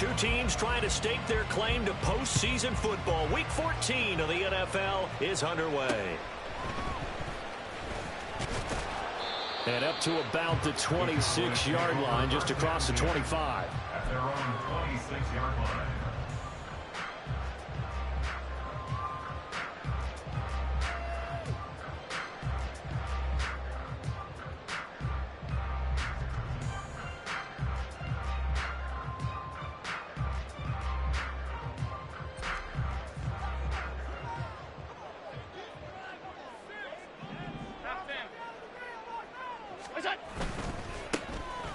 Two teams trying to stake their claim to postseason football. Week 14 of the NFL is underway. And up to about the 26-yard line, just across the 25. At their own 26-yard line.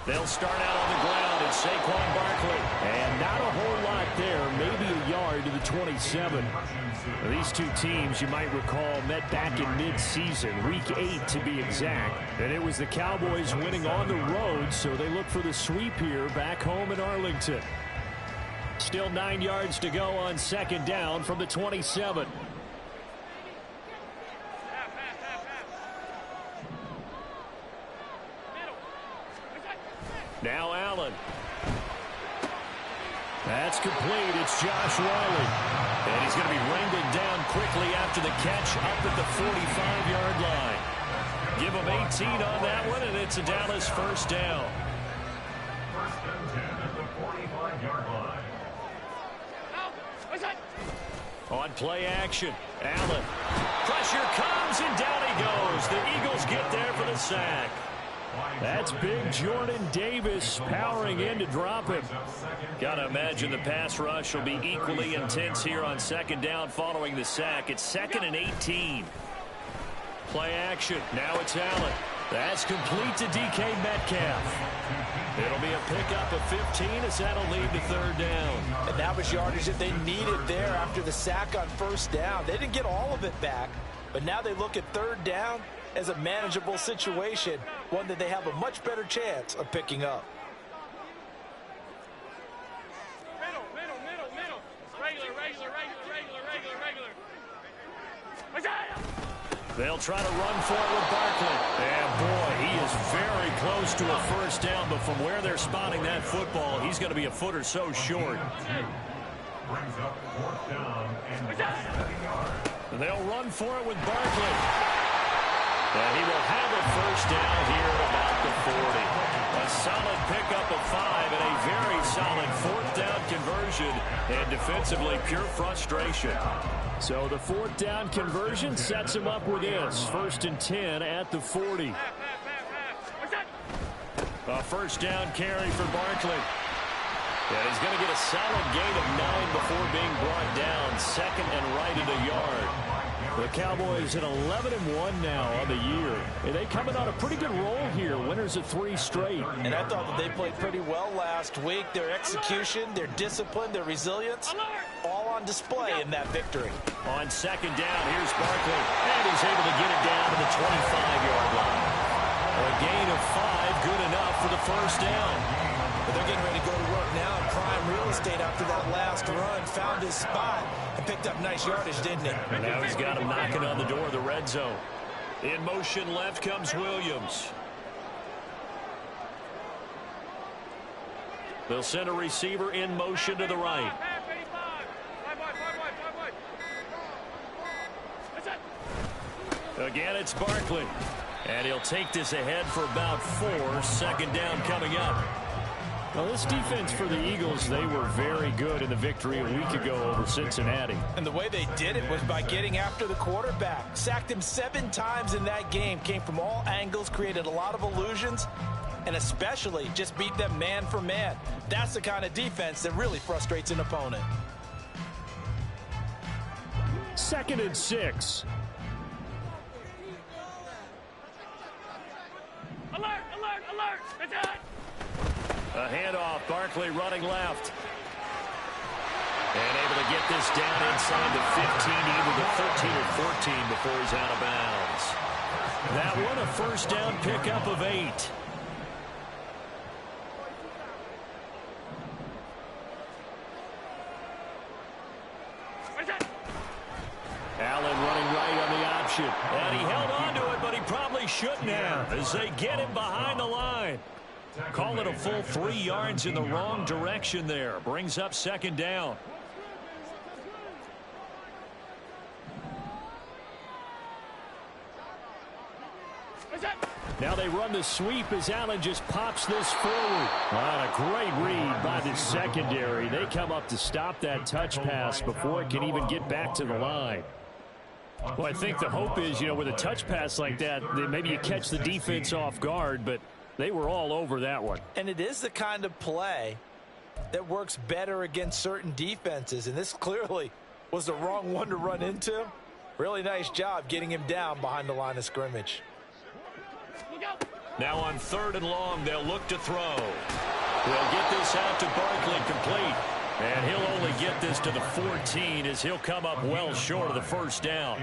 They'll start out on the ground at Saquon Barkley. And not a whole lot there, maybe a yard to the 27. These two teams, you might recall, met back in mid-season, week 8 to be exact. And it was the Cowboys winning on the road, so they look for the sweep here back home in Arlington. Still 9 yards to go on second down from the 27. Now Allen. That's complete. It's Josh Riley. And he's going to be wrangled down quickly after the catch up at the 45-yard line. Give him 18 on that one, and it's a Dallas first down. First and 10 at the 45-yard line. On play action, Allen. Pressure comes, and down he goes. The Eagles get there for the sack. That's big Jordan Davis powering in to drop him. Gotta imagine the pass rush will be equally intense here on second down following the sack. It's 2nd and 18. Play action. Now it's Allen. That's complete to DK Metcalf. It'll be a pickup of 15 as that'll lead to third down. And that was yardage that they needed there after the sack on first down. They didn't get all of it back, but now they look at third down as a manageable situation, one that they have a much better chance of picking up. They'll try to run for it with Barkley. And boy, he is very close to a first down, but from where they're spotting that football, he's going to be a foot or so short. Brings up fourth down and 7 yards. And they'll run for it with Barkley. And he will have a first down here at about the 40. A solid pickup of 5 and a very solid fourth down conversion. And defensively, pure frustration. So the fourth down conversion sets him up with this. 1st and 10 at the 40. A first down carry for Barkley. And he's going to get a solid gain of 9 before being brought down. 2nd and right at a yard. The Cowboys at 11-1 now on the year. And they coming on a pretty good roll here. Winners of 3 straight. And I thought that they played pretty well last week. Their execution, their discipline, their resilience, all on display in that victory. On second down, here's Barkley. And he's able to get it down to the 25-yard line. A gain of 5, good enough for the first down. But they're getting ready to go to work now in prime real estate after that last run. Found his spot and picked up nice yardage, didn't he? And now he's got him knocking on the door of the red zone. In motion left comes Williams. They'll send a receiver in motion to the right. Again, it's Barkley. And he'll take this ahead for about 4. 2nd down coming up. Well, this defense for the Eagles, they were very good in the victory a week ago over Cincinnati. And the way they did it was by getting after the quarterback. Sacked him 7 times in that game. Came from all angles, created a lot of illusions, and especially just beat them man for man. That's the kind of defense that really frustrates an opponent. 2nd and 6. Alert, alert, alert! It's on! A handoff, Barkley running left. And able to get this down inside the 15, either the 13 or 14 before he's out of bounds. That one, a first down pickup of 8. Allen running right on the option. And he held on to it, but he probably shouldn't have as they get him behind the line. Call it a full 3 yards in the wrong direction there. Brings up second down. Now they run the sweep as Allen just pops this forward. A great read by the secondary. They come up to stop that touch pass before it can even get back to the line. Well, I think the hope is, with a touch pass like that, maybe you catch the defense off guard, but they were all over that one. And it is the kind of play that works better against certain defenses, and this clearly was the wrong one to run into. Really nice job getting him down behind the line of scrimmage. Now on 3rd and long, they'll look to throw. They'll get this out to Barkley complete. And he'll only get this to the 14 as he'll come up well short of the first down.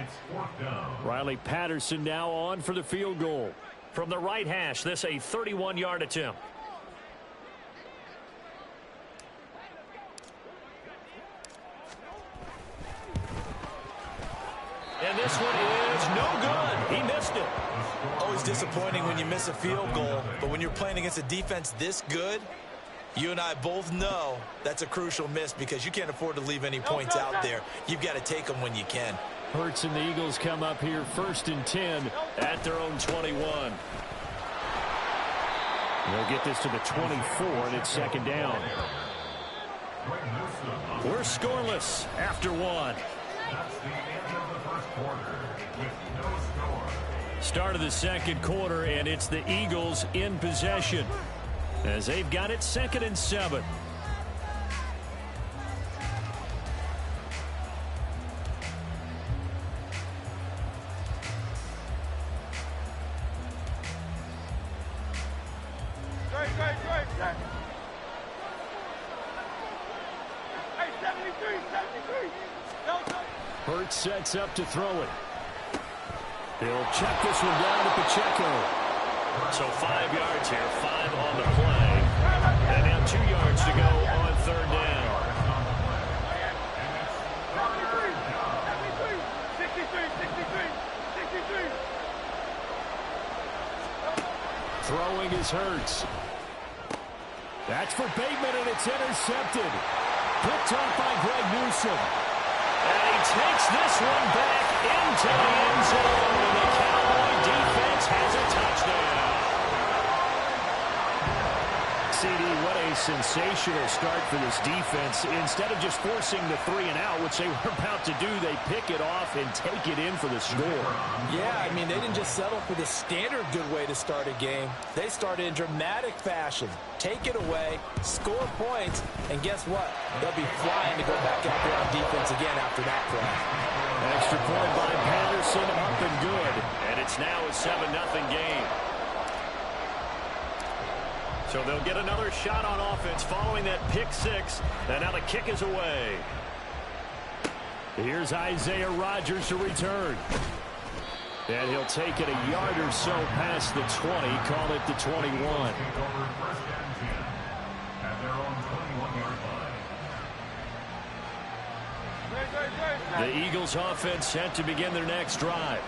Riley Patterson now on for the field goal. From the right hash, this a 31-yard attempt. And this one is no good. He missed it. Always disappointing when you miss a field goal, but when you're playing against a defense this good, you and I both know that's a crucial miss because you can't afford to leave any points out there. You've got to take them when you can. Hurts and the Eagles come up here 1st and 10 at their own 21. They'll get this to the 24, and it's second down. We're scoreless after one. That's the end of the first quarter with no score. Start of the second quarter, and it's the Eagles in possession as they've got it 2nd and 7. Hey, 73. Hurts sets up to throw it. He'll check this one down to Pacheco. So 5 yards here, 5 on the play. And now 2 yards to go on 3rd down. 63. Throwing is Hurts. That's for Bateman, and it's intercepted. Picked off by Greg Newsome. And he takes this one back into the end zone, and the Cowboy defense has a touchdown. CD, what a sensational start for this defense. Instead of just forcing the 3 and out, which they were about to do, they pick it off and take it in for the score. Yeah, I mean, they didn't just settle for the standard good way to start a game. They started in dramatic fashion. Take it away, score points, and guess what? They'll be flying to go back out there on defense again after that play. Extra point by Patterson, up and good. And it's now a 7-0 game. So they'll get another shot on offense following that pick 6. And now the kick is away. Here's Isaiah Rodgers to return. And he'll take it a yard or so past the 20, call it the 21. The Eagles offense set to begin their next drive.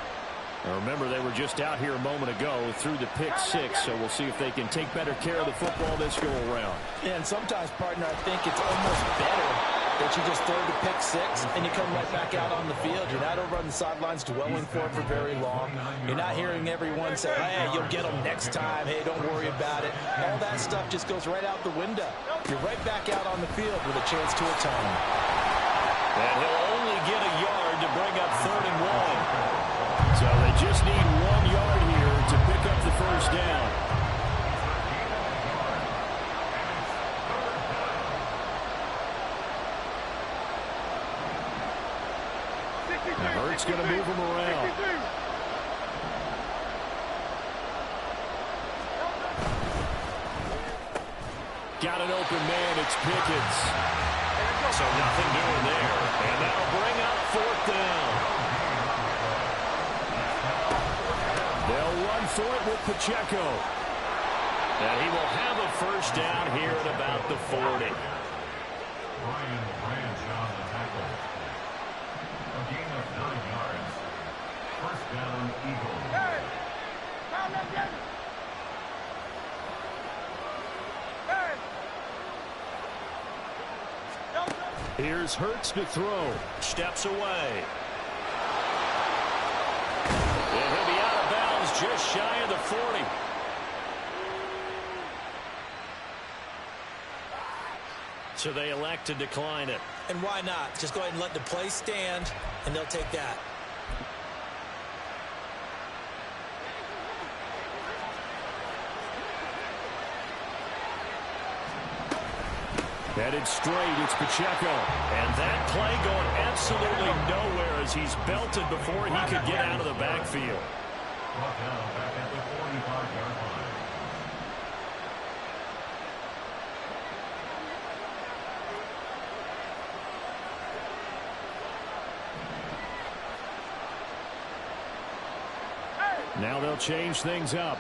Now remember, they were just out here a moment ago through the pick 6, so we'll see if they can take better care of the football this go around. Yeah, and sometimes, partner, I think it's almost better that you just throw the pick 6 and you come right back out on the field. You're not over on the sidelines dwelling for it for very long. You're not hearing everyone say, hey, you'll get them next time. Hey, don't worry about it. All that stuff just goes right out the window. You're right back out on the field with a chance to atone. And he'll only get a yard to bring up 3rd and 1. So they just need 1 yard here to pick up the first down. Now Hurts going to move him around. Got an open man, it's Pickens. So nothing doing there. And that'll bring up 4th down. They'll run for it with Pacheco. And he will have a first down here at about the 40. Ryan Branch on the tackle. A gain of 9 yards. First down, Eagles. Here's Hurts to throw. Steps away. And he'll be out of bounds just shy of the 40. So they elect to decline it. And why not? Just go ahead and let the play stand, and they'll take that. Headed straight, it's Pacheco. And that play going absolutely nowhere as he's belted before he could get out of the backfield. Brought down back at the 45-yard line. Now they'll change things up.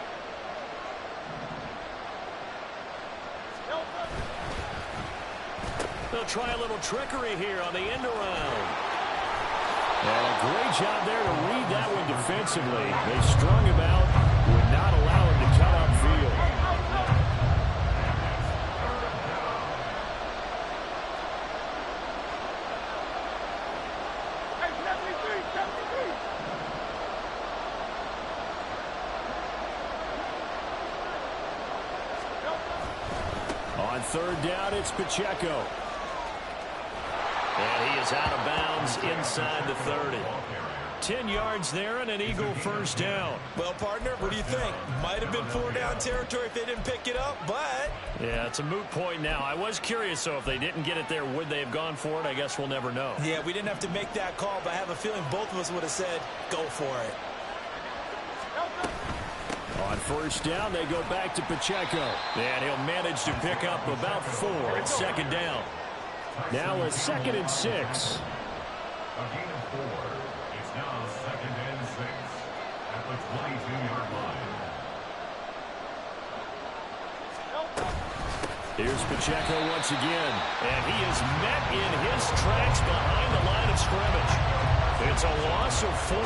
They'll try a little trickery here on the end around. And a great job there to read that one defensively. They strung him out, would not allow him to cut upfield. On third down, it's Pacheco. And he is out of bounds inside the 30. 10 yards there and an Eagle first down. Well, partner, what do you think? Might have been 4-down territory if they didn't pick it up, but... Yeah, it's a moot point now. I was curious, so if they didn't get it there, would they have gone for it? I guess we'll never know. Yeah, we didn't have to make that call, but I have a feeling both of us would have said, go for it. On first down, they go back to Pacheco. And he'll manage to pick up about 4 at second down. Now a 2nd and 6. A gain of 4. It's now 2nd and 6 at the 22-yard line. Here's Pacheco once again. And he is met in his tracks behind the line of scrimmage. It's a loss of 4.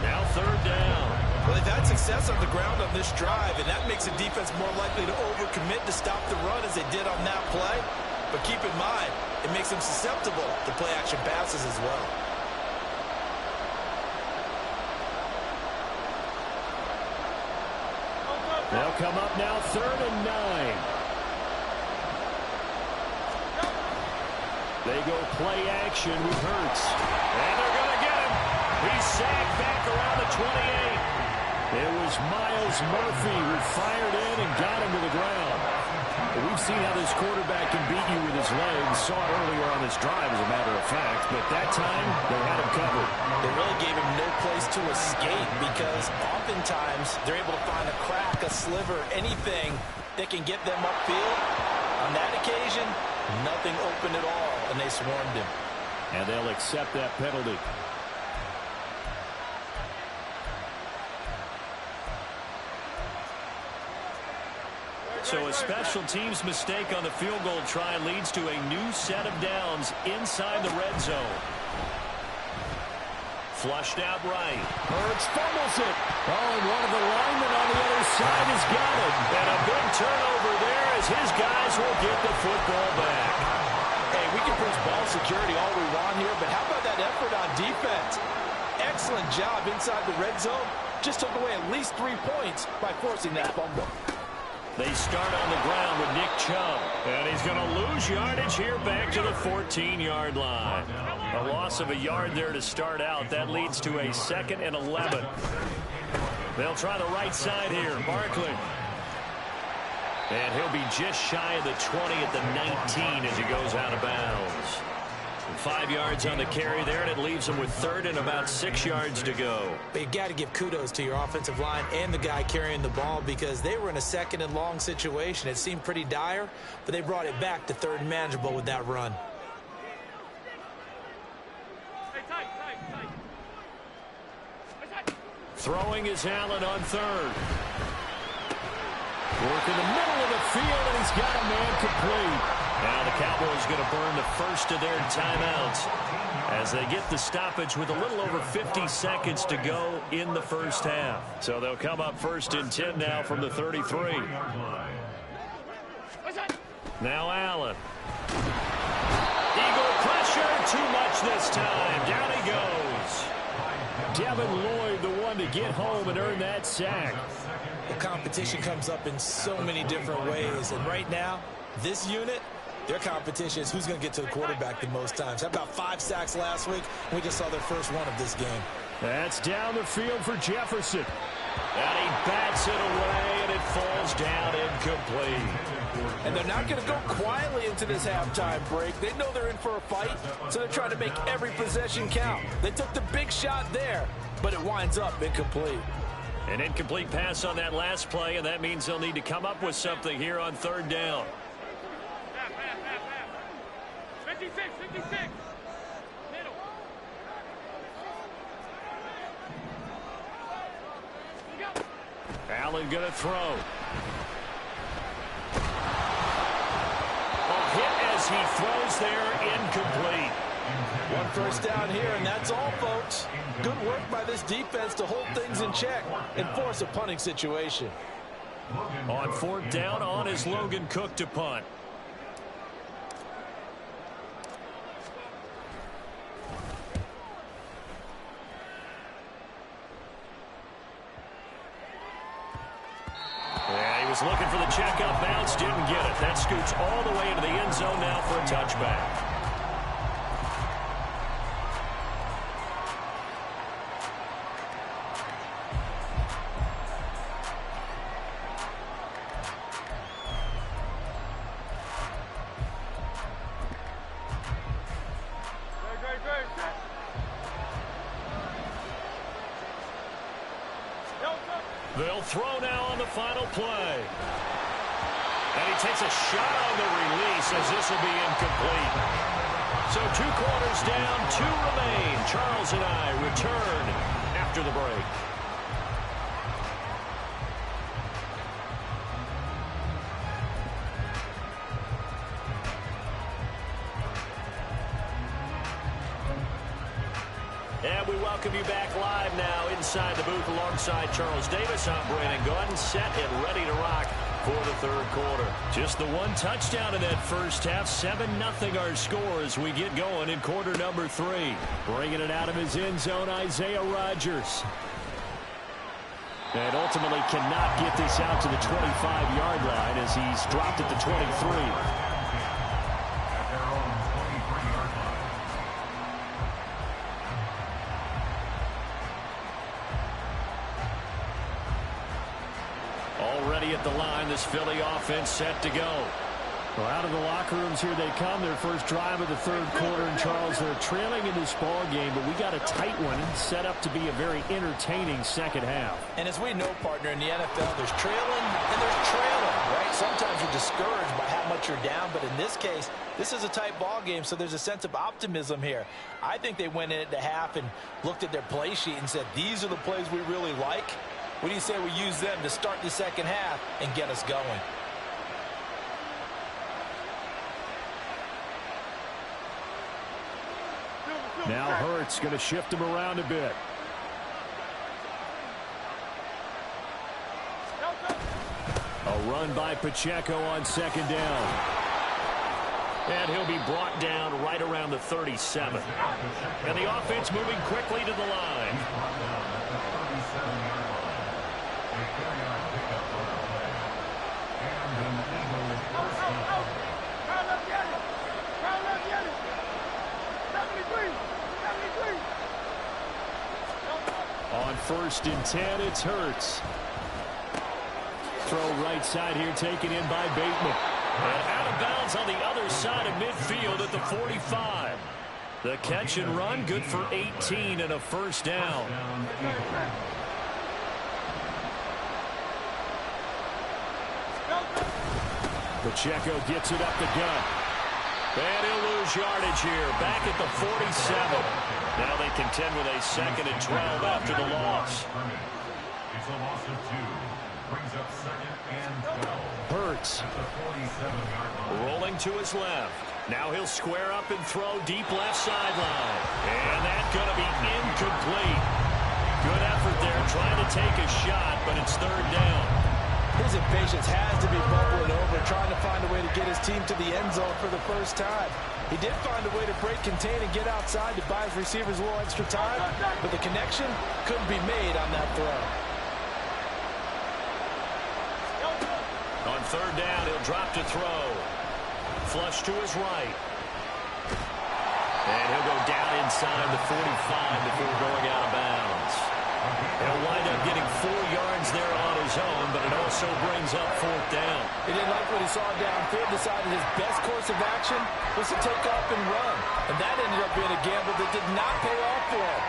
Now third down. Well, they've had success on the ground on this drive, and that makes the defense more likely to overcommit to stop the run as they did on that play. But keep in mind, it makes them susceptible to play-action passes as well. They'll come up now 3rd and 9. They go play action with Hurts. And they're going to get him. He's sacked back around the 28. It was Myles Murphy who fired in and got him to the ground. We've seen how this quarterback can beat you with his legs. Saw it earlier on this drive, as a matter of fact. But that time, they had him covered. They really gave him no place to escape because oftentimes they're able to find a crack, a sliver, anything that can get them upfield. On that occasion, nothing open at all, and they swarmed him. And they'll accept that penalty. So a special teams mistake on the field goal try leads to a new set of downs inside the red zone. Flushed out right. Hurts fumbles it. Oh, and one of the linemen on the other side has got it. And a big turnover there as his guys will get the football back. Hey, we can push ball security all we want here, but how about that effort on defense? Excellent job inside the red zone. Just took away at least 3 points by forcing that fumble. They start on the ground with Nick Chubb. And he's going to lose yardage here back to the 14-yard line. A loss of a yard there to start out. That leads to a 2nd and 11. They'll try the right side here. Barkley. And he'll be just shy of the 20 at the 19 as he goes out of bounds. 5 yards on the carry there, and it leaves them with 3rd and about 6 yards to go. But you got to give kudos to your offensive line and the guy carrying the ball because they were in a 2nd and long situation. It seemed pretty dire, but they brought it back to 3rd and manageable with that run. Throwing is Allen on 3rd. Work in the middle of the field, and he's got a man complete. Now the Cowboys going to burn the first of their timeouts as they get the stoppage with a little over 50 seconds to go in the first half. So they'll come up 1st and 10 now from the 33. Now Allen. Eagle pressure. too much this time. Down he goes. Devin Lloyd, the one to get home and earn that sack. The competition comes up in so many different ways. And right now, this unit, their competition is who's going to get to the quarterback the most times. How about 5 sacks last week? We just saw their first one of this game. That's down the field for Jefferson. And he bats it away, and it falls down incomplete. And they're not going to go quietly into this halftime break. They know they're in for a fight, so they're trying to make every possession count. They took the big shot there, but it winds up incomplete. An incomplete pass on that last play, and that means they'll need to come up with something here on third down. 56, 56. Middle. Allen going to throw. A hit as he throws there, incomplete. One first down here, and that's all, folks. Good work by this defense to hold things in check and force a punting situation. On fourth down, on is Logan Cook to punt. Yeah, he was looking for the checkup bounce, didn't get it. That scoots all the way into the end zone now for a touchback. They'll throw now on the final play. And he takes a shot on the release as this will be incomplete. So 2 quarters down, 2 remain. Charles and I return after the break. And we welcome you back live now inside the booth alongside Charles Davis. I'm Brandon Gordon, set and ready to rock for the third quarter. Just the 1 touchdown in that first half. 7-0 our score as we get going in quarter number 3. Bringing it out of his end zone, Isaiah Rodgers. And ultimately cannot get this out to the 25-yard line as he's dropped at the 23. Already at the line, this Philly offense set to go. Well, out of the locker rooms here they come. Their first drive of the third quarter. And Charles, they're trailing in this ball game, but we got a tight one set up to be a very entertaining second half. And as we know, partner, in the NFL, there's trailing and there's trailing, right? Sometimes you're discouraged by how much you're down, but in this case, this is a tight ball game, so there's a sense of optimism here. I think they went in at the half and looked at their play sheet and said, these are the plays we really like. What do you say we use them to start the second half and get us going? Now Hurts going to shift him around a bit. A run by Pacheco on second down. And he'll be brought down right around the 37. And the offense moving quickly to the line. On 1st and 10, it's Hurts. Throw right side here, taken in by Bateman. And out of bounds on the other side of midfield at the 45. The catch and run, good for 18 and a first down. Pacheco gets it up the gut. And he'll lose yardage here, back at the 47. Now they contend with a 2nd and 12 after the loss. It's a loss of 2. Brings up 2nd and 12. Hurts. At the 47-yard line. Rolling to his left. Now he'll square up and throw deep left sideline. And that's going to be incomplete. Good effort there trying to take a shot, but it's 3rd down. His impatience has to be bubbling over, trying to find a way to get his team to the end zone for the first time. He did find a way to break contain and get outside to buy his receivers a little extra time, but the connection couldn't be made on that throw. On third down, he'll drop to throw. Flush to his right. And he'll go down inside the 45 before going out of bounds. He'll wind up getting 4 yards there on his own, but it also brings up fourth down. He didn't like what he saw downfield, decided his best course of action was to take off and run. And that ended up being a gamble that did not pay off for him.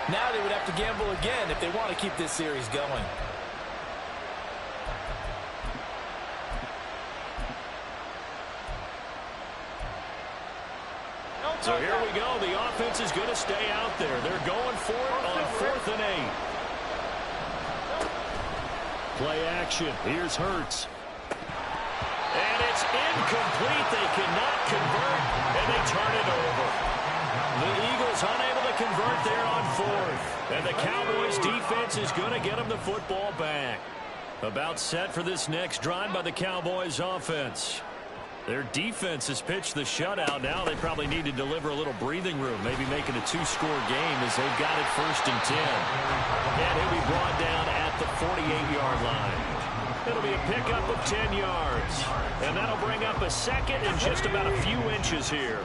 Now they would have to gamble again if they want to keep this series going. So here we go. The offense is going to stay out there. They're going for it on 4th and 8. Play action. Here's Hurts. And it's incomplete. They cannot convert, and they turn it over. The Eagles unable to convert there on 4th. And the Cowboys defense is going to get them the football back. About set for this next drive by the Cowboys offense. Their defense has pitched the shutout. Now they probably need to deliver a little breathing room, maybe make it a 2-score game as they've got it 1st and 10. And he'll be brought down at the 48-yard line. It'll be a pickup of 10 yards. And that'll bring up a second and just about a few inches here.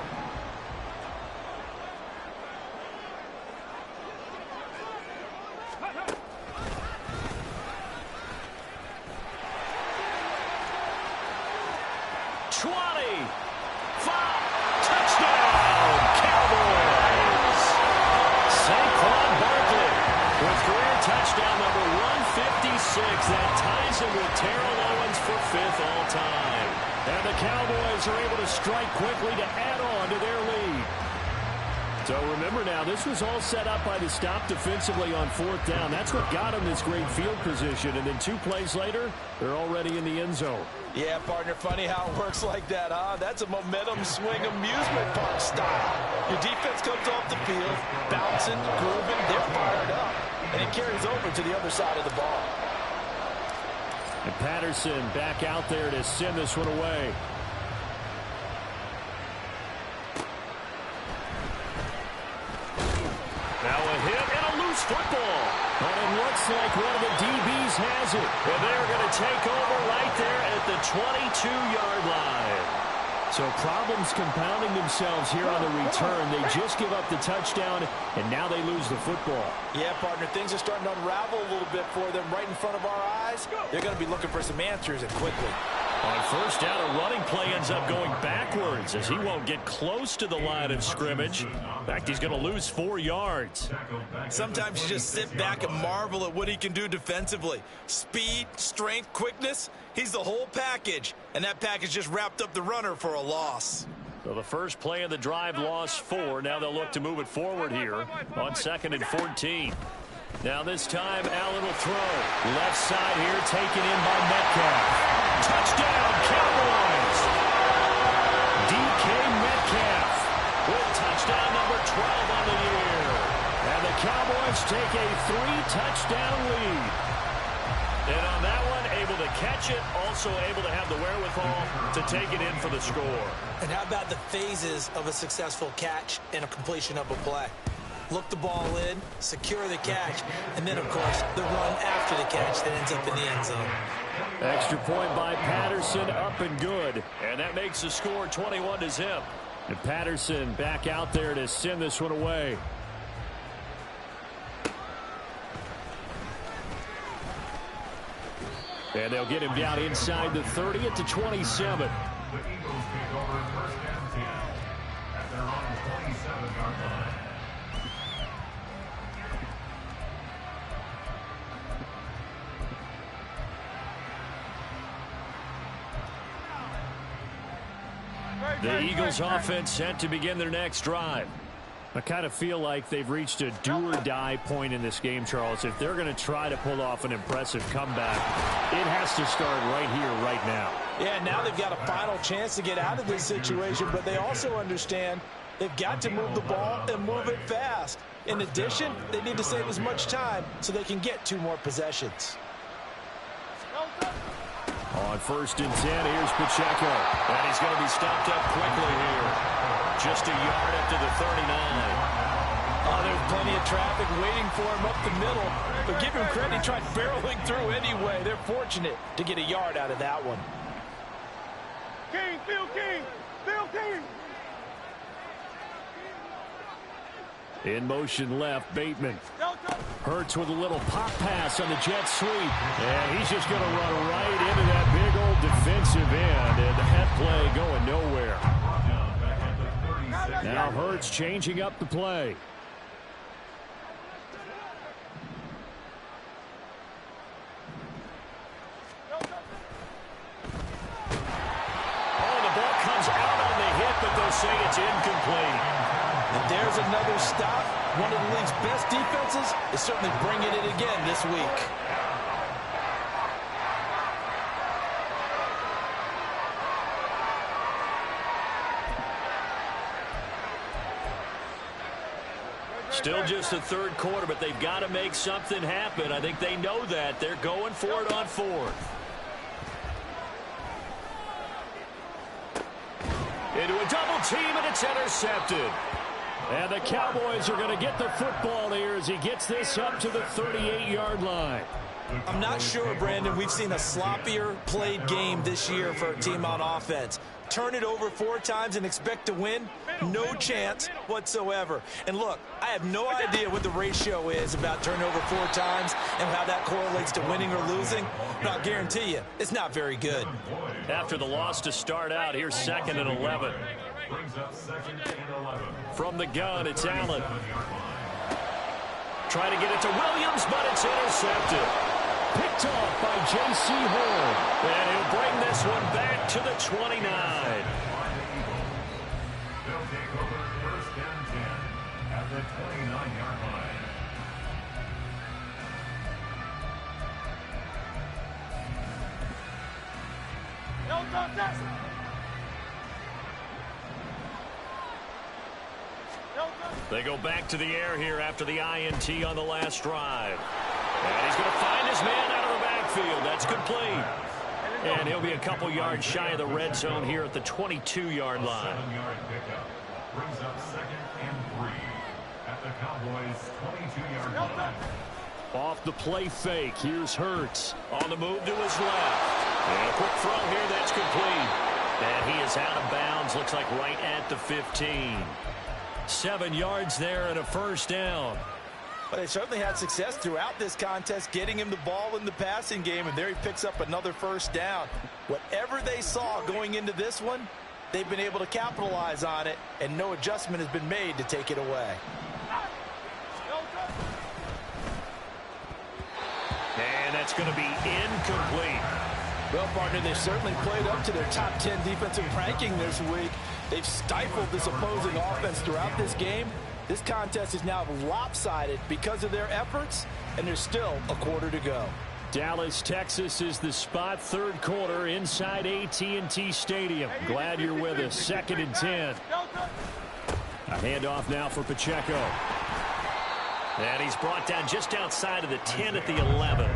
Touchdown number 156. That ties him with Terrell Owens for 5th all-time. And the Cowboys are able to strike quickly to add on to their lead. So remember now, this was all set up by the stop defensively on 4th down. That's what got him this great field position. And then 2 plays later, they're already in the end zone. Yeah, partner, funny how it works like that, huh? That's a momentum swing amusement park style. Your defense comes off the field, bouncing, grooving, they're fired up. And it carries over to the other side of the ball. And Patterson back out there to send this one away. Now a hit and a loose football. And it looks like one of the DBs has it. And they're going to take over right there at the 22-yard line. So problems compounding themselves here on the return. They just give up the touchdown, and now they lose the football. Yeah, partner, things are starting to unravel a little bit for them right in front of our eyes. They're going to be looking for some answers, and quickly. On 1st down, a running play ends up going backwards as he won't get close to the line of scrimmage. In fact, he's going to lose 4 yards. Sometimes you just sit back and marvel at what he can do defensively. Speed, strength, quickness, he's the whole package. And that package just wrapped up the runner for a loss. So the first play of the drive lost 4. Now they'll look to move it forward here on 2nd and 14. Now this time, Allen will throw. Left side here, taken in by Metcalf. Touchdown, Cowboys! DK Metcalf with touchdown number 12 on the year. And the Cowboys take a 3-touchdown lead. And on that one, able to catch it, also able to have the wherewithal to take it in for the score. And how about the phases of a successful catch and a completion of a play? Look the ball in, secure the catch, and then, of course, the run after the catch that ends up in the end zone. Extra point by Patterson, up and good. And that makes the score 21-0. And Patterson back out there to send this one away. And they'll get him down inside the 30 at the 27. The Eagles take over 1st and 10 at their own 27-yard line. The Eagles offense set to begin their next drive. I kind of feel like they've reached a do-or-die point in this game, Charles. If they're going to try to pull off an impressive comeback, it has to start right here, right now. Yeah, now they've got a final chance to get out of this situation, but they also understand they've got to move the ball and move it fast. In addition, they need to save as much time so they can get 2 more possessions. On 1st and 10, here's Pacheco. And he's going to be stopped up quickly here. Just a yard up to the 39. Oh, there's plenty of traffic waiting for him up the middle. But give him credit, he tried barreling through anyway. They're fortunate to get a yard out of that one. King, Phil King, Phil King. In motion left, Bateman. Hurts with a little pop pass on the jet sweep. And he's just going to run right into that big old defensive end. And that play going nowhere. Now Hurts changing up the play. Oh, the ball comes out on the hit, but they'll say it's incomplete. And there's another stop. One of the league's best defenses is certainly bringing it again this week. Still just the third quarter, but they've got to make something happen. I think they know that. They're going for it on 4th. Into a double team, and it's intercepted. And the Cowboys are going to get the football here as he gets this up to the 38-yard line. I'm not sure, Brandon, we've seen a sloppier played game this year for a team on offense. Turn it over 4 times and expect to win? No chance whatsoever. And look, I have no idea what the ratio is about turnover 4 times and how that correlates to winning or losing, but I'll guarantee you, it's not very good. After the loss to start out, here's 2nd and 11. From the gun, it's Allen. Trying to get it to Williams, but it's intercepted. Picked off by J.C. Horn. And he'll bring this one back to the 29. They'll take over 1st and 10 at the 29-yard line. They go back to the air here after the INT on the last drive. And he's going to find his man out of the backfield. That's complete. And he'll be a couple yards shy of the red zone here at the 22-yard line. 7-yard pickup brings up 2nd and 3 at the Cowboys' 22-yard line. Off the play fake, here's Hurts. On the move to his left. And a quick throw here, that's complete. And he is out of bounds, looks like right at the 15. 7 yards there and a 1st down. But they certainly had success throughout this contest, getting him the ball in the passing game, and there he picks up another 1st down. Whatever they saw going into this one, they've been able to capitalize on it, and no adjustment has been made to take it away. And that's going to be incomplete. Well, partner, they've certainly played up to their top 10 defensive ranking this week. They've stifled this opposing offense throughout this game. This contest is now lopsided because of their efforts, and there's still a quarter to go. Dallas, Texas is the spot, 3rd quarter inside AT&T Stadium. Glad you're with us. 2nd and 10. A handoff now for Pacheco. And he's brought down just outside of the 10 at the 11.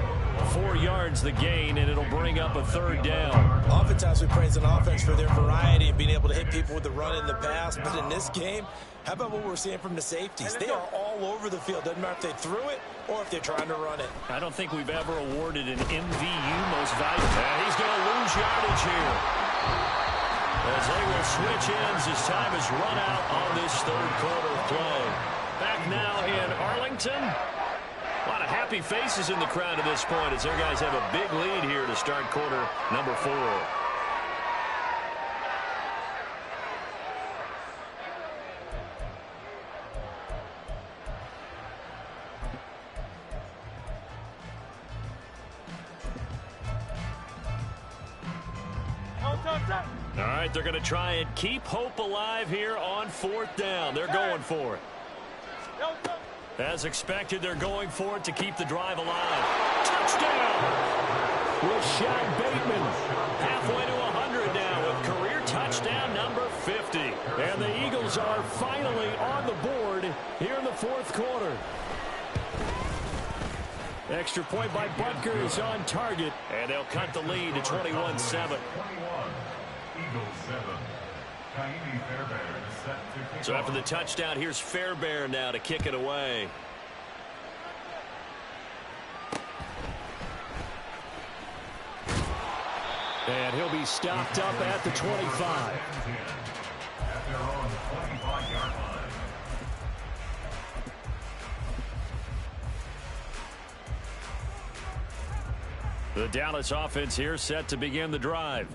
4 yards the gain, and it'll bring up a 3rd down. Oftentimes we praise an offense for their variety and being able to hit people with the run in the pass, but in this game, how about what we're seeing from the safeties? They are all over the field. Doesn't matter if they threw it or if they're trying to run it. I don't think we've ever awarded an MVU most valuable. And he's going to lose yardage here. As they will switch ends as time is run out on this 3rd quarter play. Back now in Arlington. A lot of happy faces in the crowd at this point as their guys have a big lead here to start quarter number 4. All right, they're going to try and keep hope alive here on 4th down. They're going for it. As expected, they're going for it to keep the drive alive. Touchdown! Rashad Bateman halfway to 100 now with career touchdown number 50. And the Eagles are finally on the board here in the 4th quarter. Extra point by Butker is on target, and they'll cut the lead to 21-7. 21. Eagles 7. Kaimi Fairbairn is set to kick So after off. the touchdown, here's Fairbairn now to kick it away. And he'll be stopped up at the 25. At their own 25-yard line. The Dallas offense here set to begin the drive.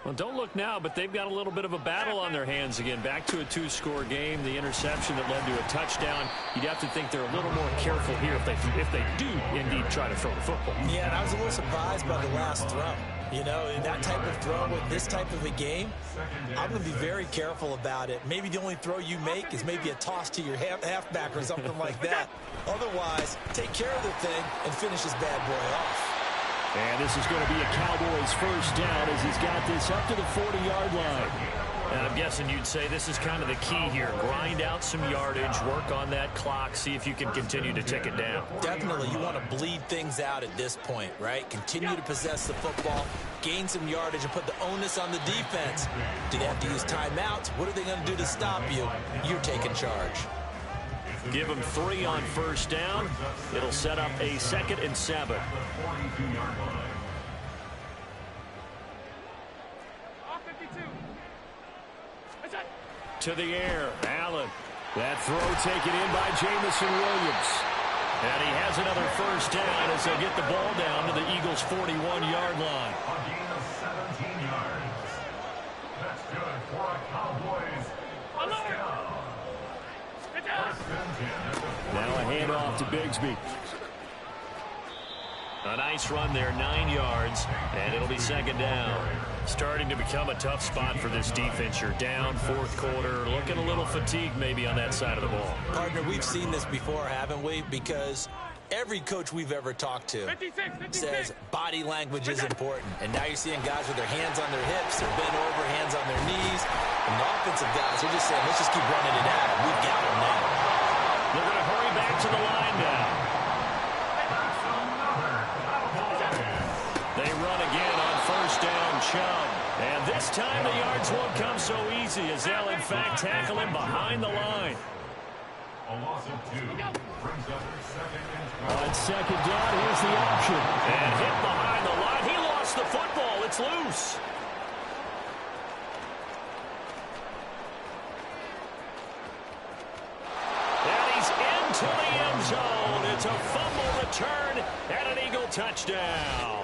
Well, don't look now, but they've got a little bit of a battle on their hands again. Back to a two-score game. The interception that led to a touchdown. You'd have to think they're a little more careful here if they do indeed try to throw the football. Yeah, and I was a little surprised by the last throw. You know, in that type of throw with this type of a game, I'm going to be very careful about it. Maybe the only throw you make is maybe a toss to your halfback or something like that. Otherwise, take care of the thing and finish this bad boy off. And this is going to be a Cowboys first down as he's got this up to the 40-yard line. And I'm guessing you'd say this is kind of the key here. Grind out some yardage, work on that clock, see if you can continue to tick it down. Definitely, you want to bleed things out at this point, right? Continue to possess the football, gain some yardage, and put the onus on the defense. Do they have to use timeouts? What are they going to do to stop you? You're taking charge. Give them 3 on first down. It'll set up a 2nd and 7. To the air, Allen. That throw taken in by Jamison Williams. And he has another first down as they'll get the ball down to the Eagles' 41-yard line. A gain of 17 yards. That's good for a Cowboys first down. First and 10 at the 40. Now a handoff to Bigsby. A nice run there, 9 yards, and it'll be 2nd down. Starting to become a tough spot for this defense. You're down 4th quarter, looking a little fatigued maybe on that side of the ball. Partner, we've seen this before, haven't we? Because every coach we've ever talked to says body language is important. And now you're seeing guys with their hands on their hips, they're bent over, hands on their knees. And the offensive guys are just saying, let's just keep running it out. We've got them now. They're going to hurry back to the line now. They run again on first down, Chubb. And this time the yards won't come so easy as they'll, in fact, tackle him behind the line. A loss of 2 brings up 2nd and 12. On 2nd down, here's the option. And hit behind the line. He lost the football. It's loose. And he's into the end zone. It's a fumble return and an Eagle touchdown.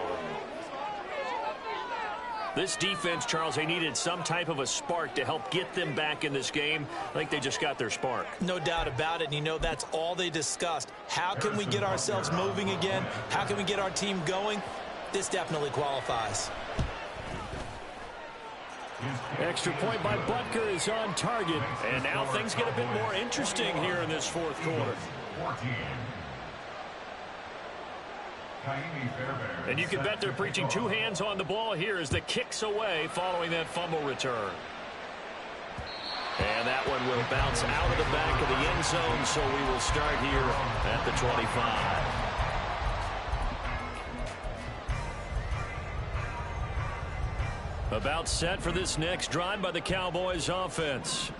This defense, Charles, they needed some type of a spark to help get them back in this game. I think they just got their spark. No doubt about it, and you know that's all they discussed. How can we get ourselves moving again? How can we get our team going? This definitely qualifies. Extra point by Butker is on target. And now things get a bit more interesting here in this 4th quarter. 14. And you can bet they're preaching 2 hands on the ball here as the kick's away following that fumble return. And that one will bounce out of the back of the end zone, so we will start here at the 25. About set for this next drive by the Cowboys offense.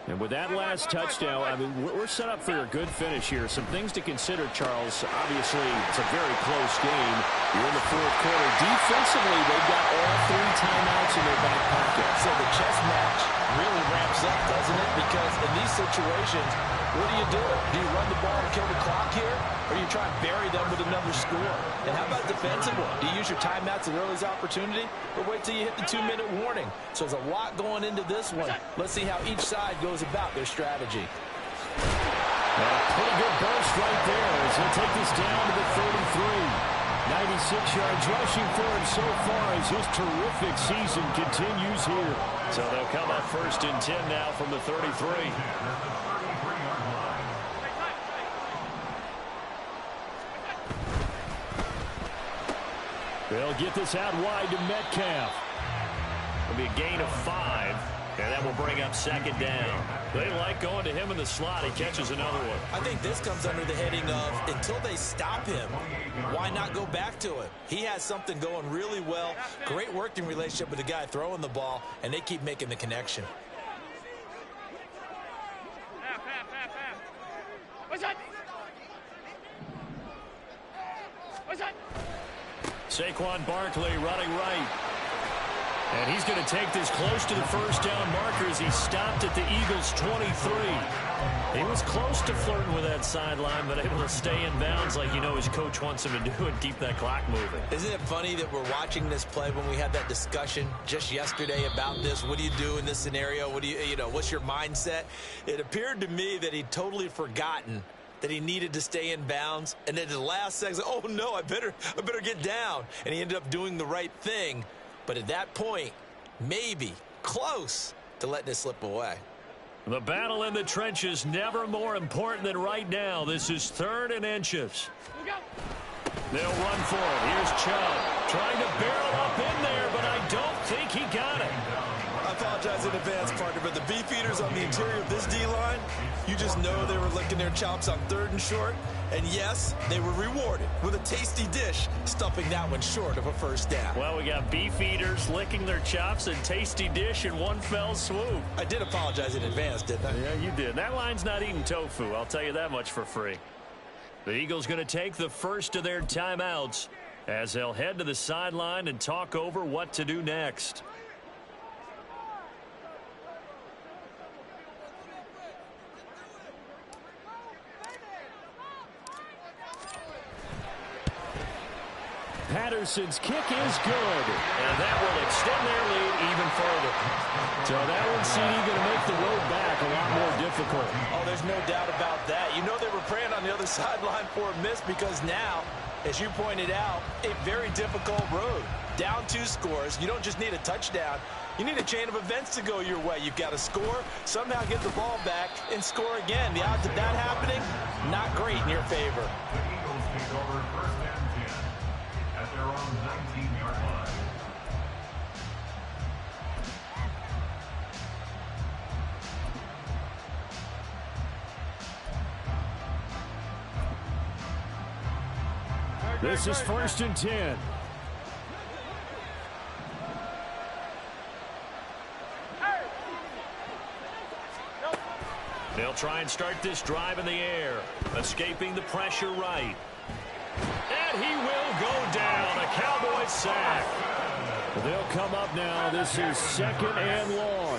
And with that last touchdown, I mean, we're set up for a good finish here. Some things to consider, Charles. Obviously, it's a very close game. You're in the 4th quarter. Defensively, they've got all 3 timeouts in their back pocket. So the chess match really ramps up, doesn't it? Because in these situations, what do? Do you run the ball and kill the clock here? Or do you try and bury them with another score? And how about defensively? Do you use your timeouts at earliest opportunity? Or wait till you hit the 2-minute warning? So there's a lot going into this one. Let's see how each side goes about their strategy. A pretty good burst right there as he'll take this down to the 33. 96 yards rushing for him so far as his terrific season continues here. So they'll come up 1st and 10 now from the 33. They'll get this out wide to Metcalf. It'll be a gain of 5. And that will bring up second down. They like going to him in the slot. He catches another one. I think this comes under the heading of until they stop him, why not go back to it? He has something going really well. Great working relationship with the guy throwing the ball, and they keep making the connection. Saquon Barkley running right. And he's going to take this close to the first down marker as he stopped at the Eagles' 23. He was close to flirting with that sideline, but able to stay in bounds like his coach wants him to do and keep that clock moving. Isn't it funny that we're watching this play when we had that discussion just yesterday about this? What do you do in this scenario? What do what's your mindset? It appeared to me that he'd totally forgotten that he needed to stay in bounds, and then at the last second, oh no, I better get down. And he ended up doing the right thing. But at that point, maybe close to letting it slip away. The battle in the trenches never more important than right now. This is 3rd and inches. They'll run for it. Here's Chubb trying to barrel up in there, but I don't think he got it. I apologize in advance, partner, but the beefeaters on the interior of this D-line, you just know they were licking their chops on 3rd and short. And yes, they were rewarded with a tasty dish, stuffing that one short of a first down. Well, we got beef eaters licking their chops and tasty dish in one fell swoop. I did apologize in advance, didn't I? Yeah, you did. That line's not eating tofu. I'll tell you that much for free. The Eagles going to take the first of their timeouts as they'll head to the sideline and talk over what to do next. Patterson's kick is good, and that will extend their lead even further. So that one, CD, going to make the road back a lot more difficult. Oh, there's no doubt about that. They were praying on the other sideline for a miss because now, as you pointed out, a very difficult road. Down 2 scores. You don't just need a touchdown. You need a chain of events to go your way. You've got to score, somehow get the ball back, and score again. The odds of that happening, not great in your favor. The Eagles take over 1st and 10 at their own 19-yard line. This is 1st and 10. They'll try and start this drive in the air, escaping the pressure right. And he will go down. A Cowboys sack. They'll come up now. This is 2nd and long.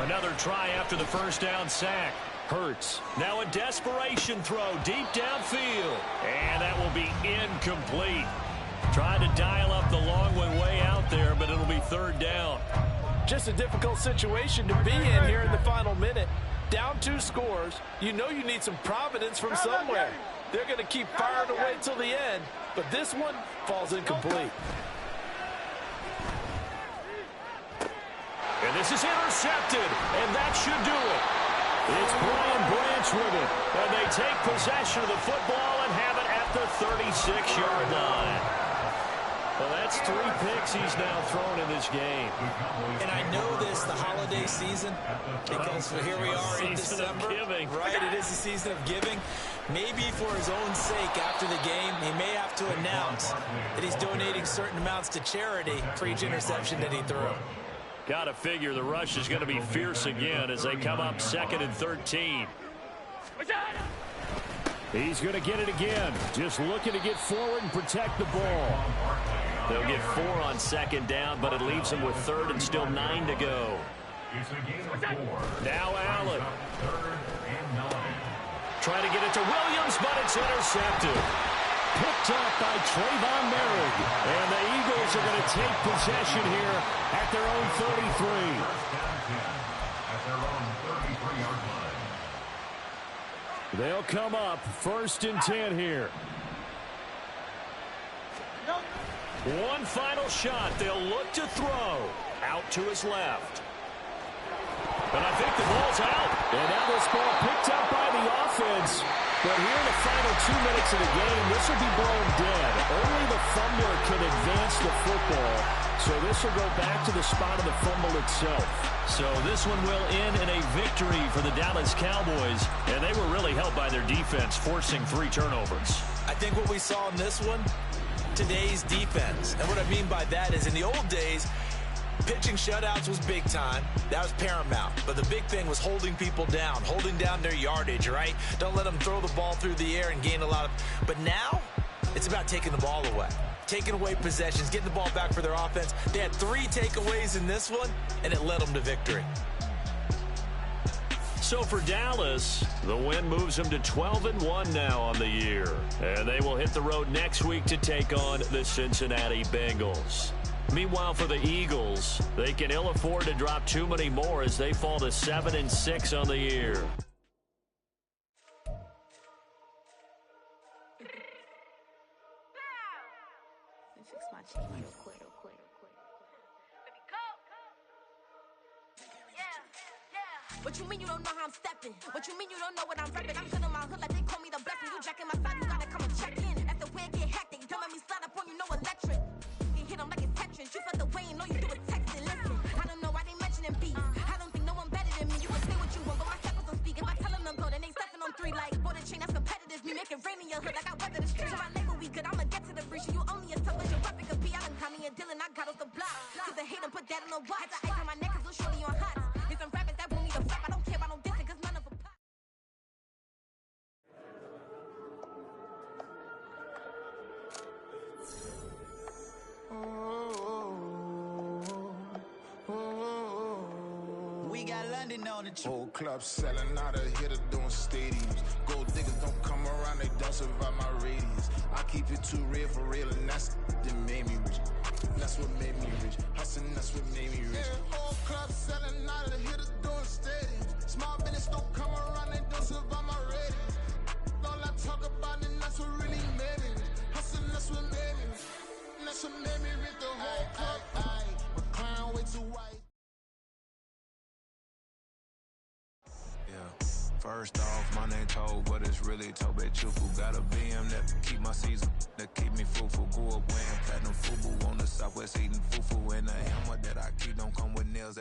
Another try after the first down sack. Hurts. Now a desperation throw deep downfield. And that will be incomplete. Tried to dial up the long way out there, but it'll be 3rd down. Just a difficult situation to be in here in the final minute. Down 2 scores. You need some providence from somewhere. They're going to keep firing away till the end, but this one falls incomplete. And this is intercepted, and that should do it. It's Brian Branch with it, and they take possession of the football and have it at the 36-yard line. Well, that's 3 picks he's now thrown in this game. And I know this, the holiday season, because here we are in December. Right, it is the season of giving. Maybe for his own sake after the game, he may have to announce that he's donating certain amounts to charity for each interception that he threw. Got to figure the rush is going to be fierce again as they come up 2nd and 13. He's going to get it again. Just looking to get forward and protect the ball. They'll get 4 on 2nd down, but it leaves them with 3rd and still 9 to go. It's a game of 4. Now Allen. 3rd and 9. Trying to get it to Williams, but it's intercepted. Picked up by Trayvon Merrick. And the Eagles are going to take possession here at their own 33. 1st and 10 at their own 33-yard line. They'll come up 1st and 10 here. One final shot. They'll look to throw. Out to his left. And I think the ball's out. And now this ball picked up by the offense. But here in the final 2 minutes of the game, this will be blown dead. Only the fumbler can advance the football. So this will go back to the spot of the fumble itself. So this one will end in a victory for the Dallas Cowboys, and they were really helped by their defense, forcing 3 turnovers. I think what we saw in this one, today's defense. And what I mean by that is in the old days, pitching shutouts was big time. That was paramount. But the big thing was holding people down, holding down their yardage, right? Don't let them throw the ball through the air and gain a lot of... But now, it's about taking the ball away. Taking away possessions, getting the ball back for their offense. They had 3 takeaways in this one, and it led them to victory. So for Dallas, the win moves them to 12-1 now on the year. And they will hit the road next week to take on the Cincinnati Bengals. Meanwhile, for the Eagles, they can ill afford to drop too many more as they fall to 7-6 on the year. What you mean you don't know how I'm stepping? What you mean you don't know what I'm repping? I'm good in my hood like they call me the blessing. You jacking my side, you gotta come and check in. After way it get hectic, don't make me slide up on you, no electric. You hit them like it's Tetris. You felt the way and all you do is texting. Listen, I don't know why they mentioning beef. I don't think no one better than me. You can say what you want, but my seconds don't speak. If I tell them to go, then they stepping on 3 like border chain. That's competitive. Me making rain in your hood like I weather the street. My neighbor we good, I'ma get to the breach. You only as tough as your weapon could be. I done caught me a Dylan, I got off the block. Cause they hate and put that on the watch. Had the ice on my neck cause little shorty on hot. Here's some rappers that want me to flop. I don't care about no dissing cause none of them pop. We got London on the Whole club selling out of hitter doing stadiums. Gold diggers don't come around, they don't survive my radius. I keep it too real for real, and that's that made me rich. That's what made me rich. Hustling, that's what made me rich. Yeah, whole club selling out of hitters doing stadiums. Small business don't come around, they don't survive my radius. All I talk about, and that's what really made me rich. Hustling, that's what made me rich. And that's what made me rich. The whole club, my crown way too white. First off, my name Toad, but it's really Tobe Chufu. Got a BM that keep my season, that keep me fruitful. Grew up wearing platinum fubu on the southwest eating fufu. And the hammer that I keep don't come with nails.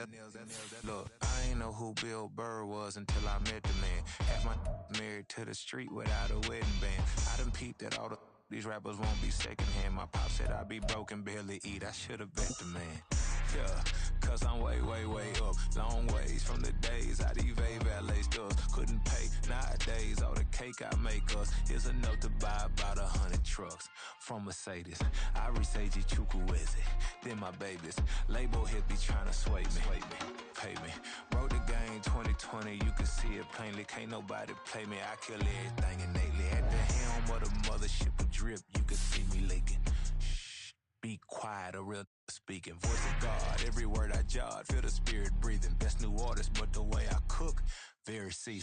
Look, I ain't know who Bill Burr was until I met the man. Half my married to the street without a wedding band. I done peeped that all these rappers won't be secondhand. My pop said I'd be broken, barely eat. I should've bet the man. Yeah, cause I'm way, way, way up. Long ways from the days I these valet stores couldn't pay. Nowadays, all the cake I make us is enough to buy about 100 trucks from Mercedes. I resage Chukwueze, then my babies. Label hit be trying to sway me, pay me. Wrote the game 2020, you can see it plainly. Can't nobody play me, I kill everything innately. At the helm of the mothership of drip, you can see me leaking. Shh, be quiet, a real speaking. Voice of God, every word I jot, feel the spirit breathing. Best new artist, but the way I cook, very seasoned.